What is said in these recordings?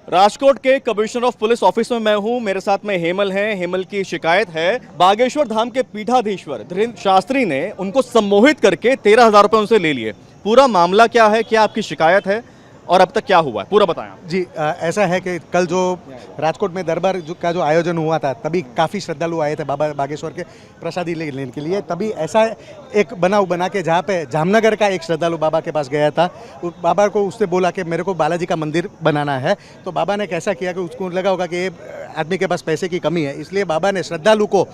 राजकोट के commissioner of police office में मैं हूं। मेरे साथ में हेमल हैं। हेमल की शिकायत है बागेश्वर धाम के पीठाधीश्वर धीरेन्द्र शास्त्री ने उनको सम्मोहित करके 13,000 रुपए उनसे ले लिए। पूरा मामला क्या है, क्या आपकी शिकायत है और अब तक क्या हुआ है, पूरा बताएं आप। जी ऐसा है कि कल जो राजकोट में दरबार का जो आयोजन हुआ था तभी काफ़ी श्रद्धालु आए थे बाबा बागेश्वर के प्रसादी लेने के लिए। तभी ऐसा एक बनाव बना के जहाँ पे जामनगर का एक श्रद्धालु बाबा के पास गया था। बाबा को उससे बोला कि मेरे को बालाजी का मंदिर बनाना है। तो बाबा ने कैसा किया कि उसको लगा होगा कि ये आदमी के पास पैसे की कमी है, इसलिए बाबा ने श्रद्धालु को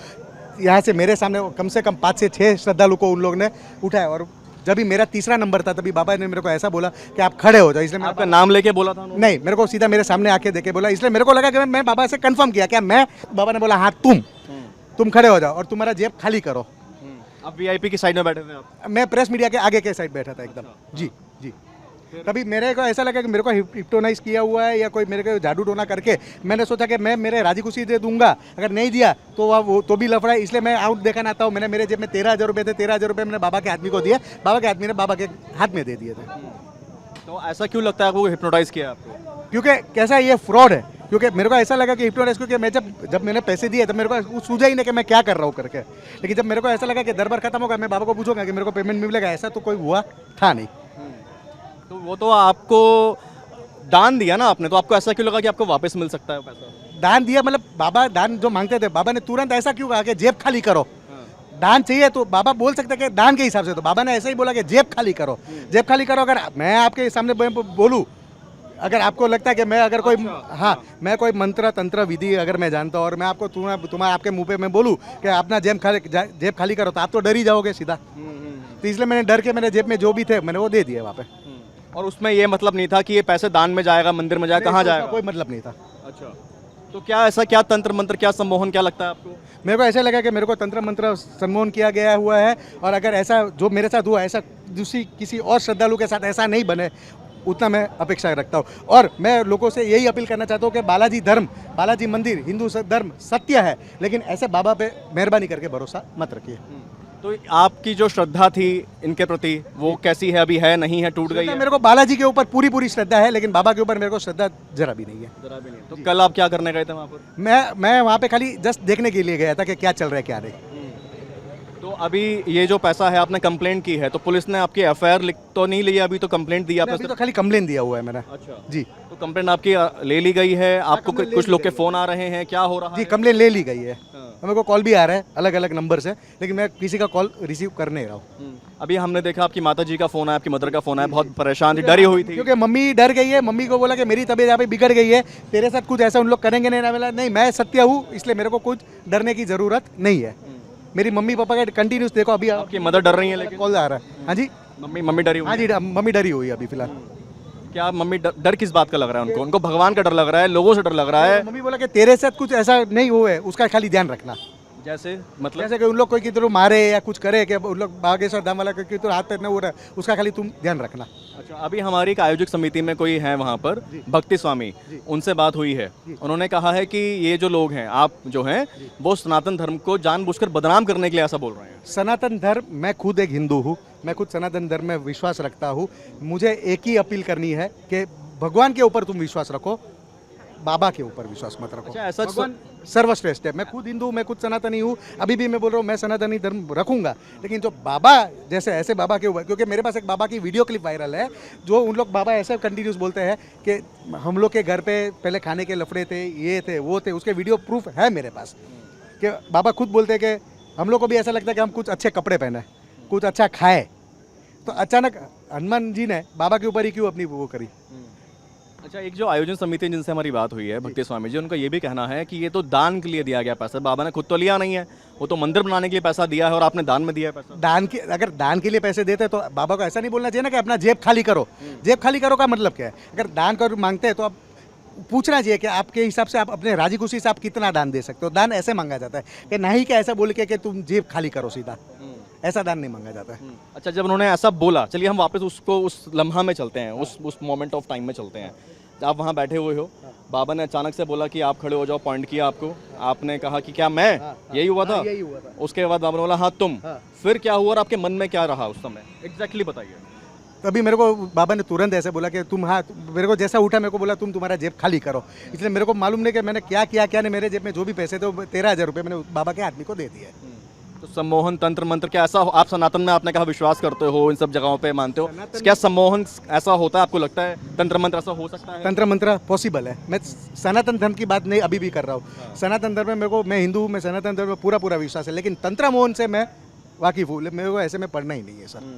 यहाँ से मेरे सामने कम से कम 5 से 6 श्रद्धालु को उन लोग ने उठाया। और जब भी मेरा तीसरा नंबर था तभी बाबा ने मेरे को ऐसा बोला कि आप खड़े हो जाओ। इसलिए आपका नाम लेके बोला था उन्होंने? नहीं, मेरे को सीधा मेरे सामने आके देके बोला। इसलिए मेरे को लगा कि मैं बाबा से कंफर्म किया क्या मैं। बाबा ने बोला हाँ तुम खड़े हो जाओ और तुम्हारा जेब खाली करो। आप वीआईपी की साइड में बैठे थे आप? मैं प्रेस मीडिया के आगे के साइड बैठा था एकदम। जी जी। तभी मेरे को ऐसा लगा कि मेरे को हिप्नोटाइज किया हुआ है या कोई मेरे को जादू टोना करके। मैंने सोचा कि मैं मेरे राजी खुशी दे दूंगा, अगर नहीं दिया तो वो तो भी लफड़ा है। इसलिए मैं आउट देखना आता हूँ। मैंने मेरे जेब में 13,000 रुपये थे। 13,000 रुपये मैंने बाबा के आदमी को दिए। बाबा के आदमी ने बाबा के हाथ में दे दिए थे। तो ऐसा क्यों लगता है आपको हिप्नोटाइज किया आपको? क्योंकि कैसा ये फ्रॉड है। क्योंकि मेरे को ऐसा लगा कि हिप्नोटाइज, क्योंकि मैं जब मैंने पैसे दिए तब मेरे को सूझा ही नहीं कि मैं क्या कर रहा हूँ करके। लेकिन जब मेरे को ऐसा लगा कि दरबार खत्म होगा मैं बाबा को पूछूंगा कि मेरे को पेमेंट मिलेगा, ऐसा तो कोई हुआ था नहीं। तो वो तो आपको दान दिया ना आपने, तो आपको ऐसा क्यों लगा कि आपको वापस मिल सकता है पैसा? दान दिया मतलब बाबा दान जो मांगते थे, बाबा ने तुरंत ऐसा क्यों कहा कि जेब खाली करो। दान चाहिए तो बाबा बोल सकते कि दान के हिसाब से, तो बाबा ने ऐसा ही बोला कि जेब खाली करो। जेब खाली करो। अगर मैं आपके सामने बोलूँ, अगर आपको लगता है कि मैं अगर कोई मैं कोई मंत्र तंत्र विधि अगर मैं जानता हूँ और मैं आपको तुम्हारे आपके मुंह पे मैं बोलूँ कि अपना जेब खाली करो, तो आप तो डर ही जाओगे सीधा। तो इसलिए मैंने डर के मेरे जेब में जो भी थे मैंने वो दे दिए वहाँ पे। और उसमें ये मतलब नहीं था कि ये पैसे दान में जाएगा, मंदिर में जाएगा, कहाँ जाएगा? कोई मतलब नहीं था। अच्छा, तो क्या ऐसा क्या तंत्र मंत्र, क्या सम्मोहन, क्या लगता है आपको? मेरे को ऐसा लगा कि मेरे को तंत्र मंत्र सम्मोहन किया गया हुआ है। और अगर ऐसा जो मेरे साथ हुआ ऐसा दूसरी किसी और श्रद्धालु के साथ ऐसा नहीं बने, उतना मैं अपेक्षा रखता हूँ। और मैं लोगों से यही अपील करना चाहता हूँ कि बालाजी मंदिर हिंदू धर्म सत्य है, लेकिन ऐसे बाबा पे मेहरबानी करके भरोसा मत रखिए। तो आपकी जो श्रद्धा थी इनके प्रति वो कैसी है? अभी है, नहीं है, टूट गई है? मेरे को बालाजी के ऊपर पूरी श्रद्धा है, लेकिन बाबा के ऊपर मेरे को श्रद्धा जरा भी नहीं है। जरा भी नहीं। तो कल आप क्या करने गए थे वहाँ पर? मैं वहाँ पे खाली जस्ट देखने के लिए गया था कि क्या चल रहा है क्या नहीं। तो अभी ये जो पैसा है आपने कंप्लेंट की है, तो पुलिस ने आपकी एफआईआर लिख तो नहीं लिया अभी? तो कंप्लेंट दी आपने? अभी तो खाली कंप्लेंट दिया हुआ है मैंने। अच्छा जी। तो कंप्लेंट आपकी ले ली गई है? आपको कुछ लोग के फोन आ रहे हैं, क्या हो रहा है? जी कंप्लेंट ले ली गई है। मेरे को कॉल भी आ रहा है अलग अलग नंबर से, लेकिन मैं किसी का कॉल रिसीव कर नहीं रहा हूँ। अभी हमने देखा आपकी माता जी का फोन आया, आपकी मदर का फोन आया, बहुत परेशान थी, डरी हुई थी। क्योंकि मम्मी डर गई है। मम्मी को बोला कि मेरी तबीयत यहाँ पे बिगड़ गई है, तेरे साथ कुछ ऐसा उन लोग करेंगे नहीं। बोला नहीं, मैं सत्य हूँ, इसलिए मेरे को कुछ डरने की जरूरत नहीं है। मेरी मम्मी पापा का कंटिन्यूस देखो। अभी आपकी मदर डर रही है लेकिन? कॉल आ रहा है। हाँ जी, मम्मी डरी हुई? हाँ जी, मम्मी डरी हुई है अभी फिलहाल। क्या मम्मी डर किस बात का लग रहा है उनको? उनको भगवान का डर लग रहा है, लोगों से डर लग रहा है? मम्मी बोला कि तेरे साथ कुछ ऐसा नहीं हुआ है, उसका खाली ध्यान रखना। जैसे मतलब? जैसे कि उन लोग कोई किधर मारे या कुछ करे, कि उन लोग बागेश्वर धाम वाला कि तो हाथ पैर नहीं हो रहा है, उसका खाली तुम ध्यान रखना। अच्छा, अभी हमारी एक आयोजक समिति में कोई है वहाँ पर, भक्ति स्वामी, उनसे बात हुई है। उन्होंने कहा है कि ये जो लोग हैं, आप जो हैं, वो सनातन धर्म को जानबूझकर बदनाम करने के लिए ऐसा बोल रहे हैं। सनातन धर्म, मैं खुद एक हिंदू हूँ, मैं खुद सनातन धर्म में विश्वास रखता हूँ। मुझे एक ही अपील करनी है कि भगवान के ऊपर तुम विश्वास रखो, बाबा के ऊपर विश्वास मत रखो। अच्छा, ऐसा भगवान सर्वश्रेष्ठ है। मैं खुद हिंदू, मैं खुद सनातनी हूँ। अभी भी मैं बोल रहा हूँ मैं सनातनी धर्म रखूंगा, लेकिन जो बाबा जैसे ऐसे बाबा के ऊपर, क्योंकि मेरे पास एक बाबा की वीडियो क्लिप वायरल है, जो उन लोग बाबा ऐसे कंटिन्यूस बोलते हैं कि हम लोग के घर पे पहले खाने के लफड़े थे, ये थे वो थे, उसके वीडियो प्रूफ है मेरे पास। कि बाबा खुद बोलते हैं कि हम लोग को भी ऐसा लगता है कि हम कुछ अच्छे कपड़े पहने, कुछ अच्छा खाए, तो अचानक हनुमान जी ने बाबा के ऊपर ही क्यों अपनी वो करी। अच्छा, एक जो आयोजन समिति जिनसे हमारी बात हुई है, भक्ति स्वामी जी, उनका ये भी कहना है कि ये तो दान के लिए दिया गया पैसा, बाबा ने खुद तो लिया नहीं है, वो तो मंदिर बनाने के लिए पैसा दिया है और आपने दान में दिया है पैसा। अगर दान के लिए पैसे देते तो बाबा को ऐसा नहीं बोलना चाहिए ना कि अपना जेब खाली करो। जेब खाली करो का मतलब क्या है? अगर दान कर मांगते हैं तो आप पूछना चाहिए कि आपके हिसाब से आप अपने राजी खुशी से आप कितना दान दे सकते हो। दान ऐसे मांगा जाता है कि नहीं कि ऐसा बोल के कि तुम जेब खाली करो सीधा, ऐसा दान नहीं मांगा जाता है। अच्छा, जब उन्होंने ऐसा बोला, चलिए हम वापस उसको उस लम्हा में चलते हैं, उस मोमेंट ऑफ टाइम में चलते हैं। आप वहाँ बैठे हुए हो, बाबा ने अचानक से बोला कि आप खड़े हो जाओ, पॉइंट किया आपको, आपने कहा कि क्या मैं? यही हुआ था? यही हुआ था। उसके बाद बाबा ने बोला हाँ तुम। फिर क्या हुआ और आपके मन में क्या रहा उस समय? एग्जैक्टली बताइए। तभी मेरे को बाबा ने तुरंत ऐसे बोला कि तुम, हाँ, मेरे को जैसा उठा मेरे को बोला तुम तुम्हारा जेब खाली करो। इसलिए मेरे को मालूम नहीं कि मैंने क्या किया क्या नहीं। मेरे जेब में जो भी पैसे थे वो 13,000 रुपये मैंने बाबा के आदमी को दे दिए। तो सम्मोहन तंत्र मंत्र क्या ऐसा आप सनातन में आपने कहा विश्वास करते हो, इन सब जगहों पे मानते हो, क्या सम्मोहन ऐसा होता है? आपको लगता है तंत्र मंत्र ऐसा हो सकता है? तंत्र मंत्र पॉसिबल है। मैं सनातन धर्म की बात नहीं अभी भी कर रहा हूँ। सनातन धर्म में मेरे को, मैं हिंदू हूँ, मैं सनातन धर्म में पूरा विश्वास है, लेकिन तंत्र मोहन से मैं वाकिफ हूँ। मेरे को ऐसे में पढ़ना ही नहीं है सर।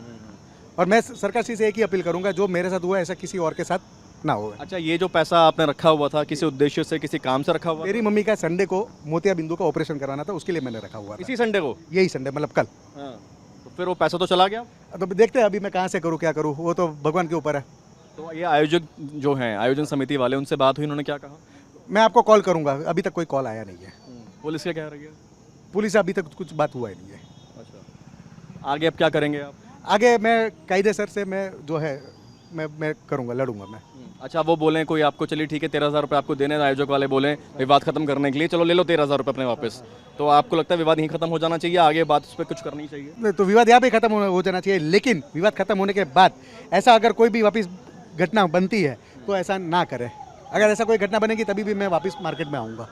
और मैं सरकार से एक ही अपील करूंगा, जो मेरे साथ हुआ ऐसा किसी और के साथ ना हो। अच्छा, ये जो पैसा आपने रखा हुआ था किसी उद्देश्य से, किसी काम से रखा हुआ? मेरी मम्मी का संडे को मोतिया बिंदु का ऑपरेशन करवाना था, उसके लिए मैंने रखा हुआ था। इसी संडे को? यही संडे, मतलब कल। तो फिर वो पैसा तो चला गया। तो देखते हैं अभी मैं कहाँ से करूँ, क्या करूँ, वो तो भगवान के ऊपर है। तो ये आयोजक जो हैं, आयोजन समिति वाले, उनसे बात हुई, उन्होंने क्या कहा? मैं आपको कॉल करूँगा, अभी तक कोई कॉल आया नहीं है। पुलिस क्या कह रही है? पुलिस अभी तक कुछ बात हुआ ही नहीं है। अच्छा, आगे अब क्या करेंगे आप? आगे मैं कायदे सर से मैं जो है मैं करूँगा, लड़ूंगा मैं। अच्छा, वो बोलें कोई आपको, चलिए ठीक है 13,000 रुपये आपको देने, आयोजक वाले बोलें विवाद खत्म करने के लिए, चलो ले लो 13,000 रुपये अपने वापस, तो आपको लगता है विवाद यहीं खत्म हो जाना चाहिए, आगे बात उस पर कुछ करनी चाहिए? नहीं, तो विवाद यहाँ पे खत्म हो जाना चाहिए, लेकिन विवाद खत्म होने के बाद ऐसा अगर कोई भी वापस घटना बनती है तो ऐसा ना करे। अगर ऐसा कोई घटना बनेगी तभी भी मैं वापस मार्केट में आऊँगा।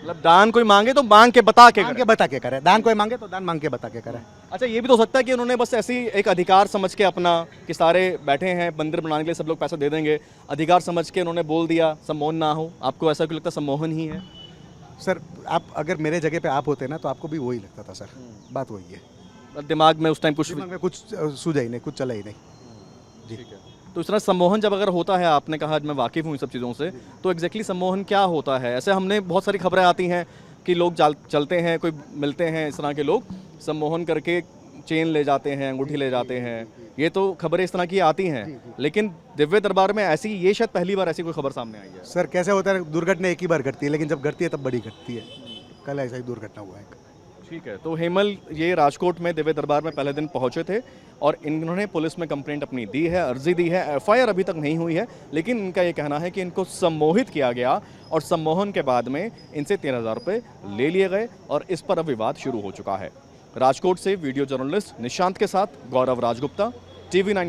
मतलब दान कोई मांगे तो मांग के बता के मांग के बता के करे, दान कोई मांगे तो दान मांग के बता के करे। अच्छा, ये भी तो हो सकता है कि उन्होंने बस ऐसी एक अधिकार समझ के अपना, कि सारे बैठे हैं मंदिर बनाने के लिए, सब लोग पैसा दे देंगे, अधिकार समझ के उन्होंने बोल दिया सम्मोहन ना हो। आपको ऐसा क्यों लगता है सम्मोहन ही है? सर, आप अगर मेरे जगह पे आप होते ना तो आपको भी वही लगता था सर। बात वही है। दिमाग में उस टाइम कुछ दिमाग में कुछ सूझा ही नहीं, कुछ चला ही नहीं जी। ठीक है। तो इस तरह सम्मोहन जब अगर होता है, आपने कहा मैं वाकिफ़ हूँ इन सब चीज़ों से, तो एग्जैक्टली सम्मोहन क्या होता है? ऐसे हमने बहुत सारी खबरें आती हैं कि लोग चलते हैं, कोई मिलते हैं इस तरह के लोग, सम्मोहन करके चेन ले जाते हैं, अंगूठी ले जाते हैं, ये तो खबरें इस तरह की आती हैं, लेकिन दिव्य दरबार में ऐसी, ये शायद पहली बार ऐसी कोई खबर सामने आई है। सर, कैसे होता है, दुर्घटना एक ही बार घटती है, लेकिन जब घटती है तब बड़ी घटती है। कल ऐसा ही दुर्घटना हुआ है। ठीक है, तो हेमल ये राजकोट में दिव्य दरबार में पहले दिन पहुंचे थे और इन्होंने पुलिस में कंप्लेंट अपनी दी है, अर्जी दी है, एफआईआर अभी तक नहीं हुई है, लेकिन इनका ये कहना है कि इनको सम्मोहित किया गया और सम्मोहन के बाद में इनसे 13,000 रुपये ले लिए गए और इस पर अब विवाद शुरू हो चुका है। राजकोट से वीडियो जर्नलिस्ट निशांत के साथ गौरव राजगुप्ता, TV9।